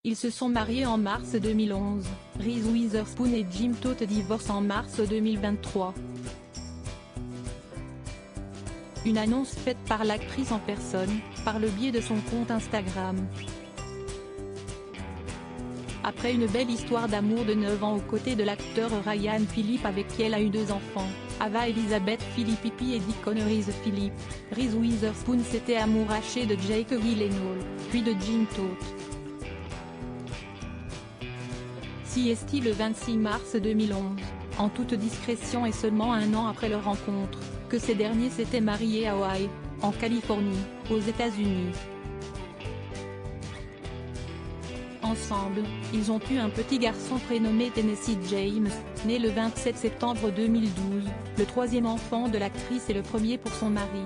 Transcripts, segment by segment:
Ils se sont mariés en mars 2011, Reese Witherspoon et Jim Toth divorcent en mars 2023. Une annonce faite par l'actrice en personne, par le biais de son compte Instagram. Après une belle histoire d'amour de 9 ans aux côtés de l'acteur Ryan Phillippe avec qui elle a eu 2 enfants, Ava Elizabeth Philippi et Deacon Reese Phillippe, Reese Witherspoon s'était amourachée de Jake Gyllenhaal, puis de Jim Toth. CST le 26 mars 2011, en toute discrétion et seulement un an après leur rencontre, que ces derniers s'étaient mariés à Hawaï, en Californie, aux États-Unis. Ensemble, ils ont eu un petit garçon prénommé Tennessee James, né le 27 septembre 2012, le troisième enfant de l'actrice et le premier pour son mari.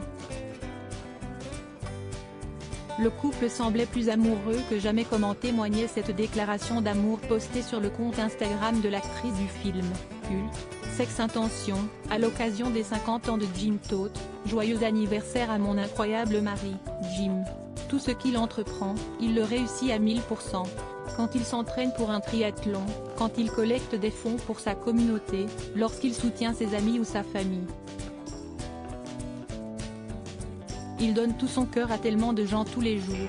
Le couple semblait plus amoureux que jamais, comme en témoignait cette déclaration d'amour postée sur le compte Instagram de l'actrice du film culte, Sex Intention, à l'occasion des 50 ans de Jim Toth. Joyeux anniversaire à mon incroyable mari, Jim. Tout ce qu'il entreprend, il le réussit à 1000%. Quand il s'entraîne pour un triathlon, quand il collecte des fonds pour sa communauté, lorsqu'il soutient ses amis ou sa famille. Il donne tout son cœur à tellement de gens tous les jours.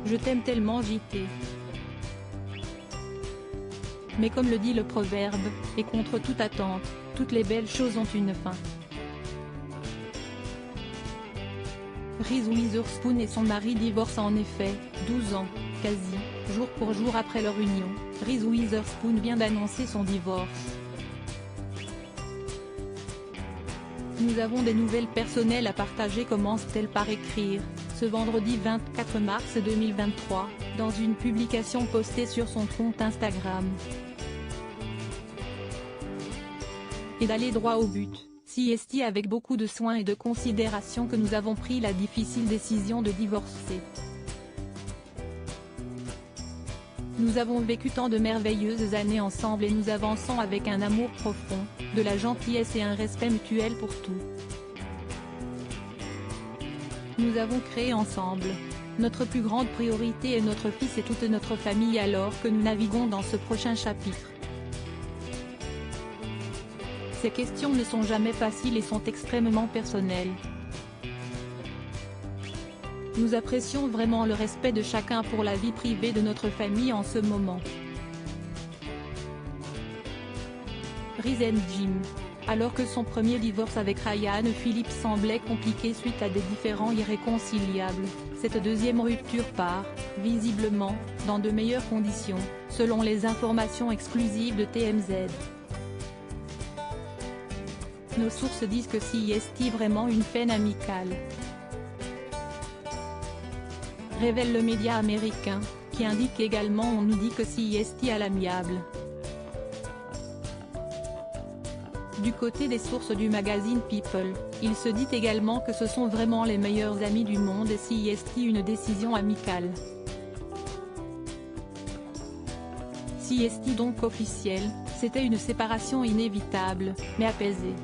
Je t'aime tellement JT. Mais comme le dit le proverbe, et contre toute attente, toutes les belles choses ont une fin. Reese Witherspoon et son mari divorcent en effet, 12 ans, quasi, jour pour jour après leur union. Reese Witherspoon vient d'annoncer son divorce. Nous avons des nouvelles personnelles à partager, commence-t-elle par écrire, ce vendredi 24 mars 2023, dans une publication postée sur son compte Instagram. Et d'aller droit au but, CST avec beaucoup de soin et de considération que nous avons pris la difficile décision de divorcer. Nous avons vécu tant de merveilleuses années ensemble et nous avançons avec un amour profond, de la gentillesse et un respect mutuel pour tout. Nous avons créé ensemble. Notre plus grande priorité est notre fils et toute notre famille alors que nous naviguons dans ce prochain chapitre. Ces questions ne sont jamais faciles et sont extrêmement personnelles. Nous apprécions vraiment le respect de chacun pour la vie privée de notre famille en ce moment. Reese and Jim. Alors que son premier divorce avec Ryan Phillippe semblait compliqué suite à des différends irréconciliables, cette deuxième rupture part, visiblement, dans de meilleures conditions, selon les informations exclusives de TMZ. Nos sources disent que CST vraiment une peine amicale. Révèle le média américain, qui indique également on nous dit que CST à l'amiable. Du côté des sources du magazine People, il se dit également que ce sont vraiment les meilleurs amis du monde et CST une décision amicale. CST donc officielle, c'était une séparation inévitable, mais apaisée.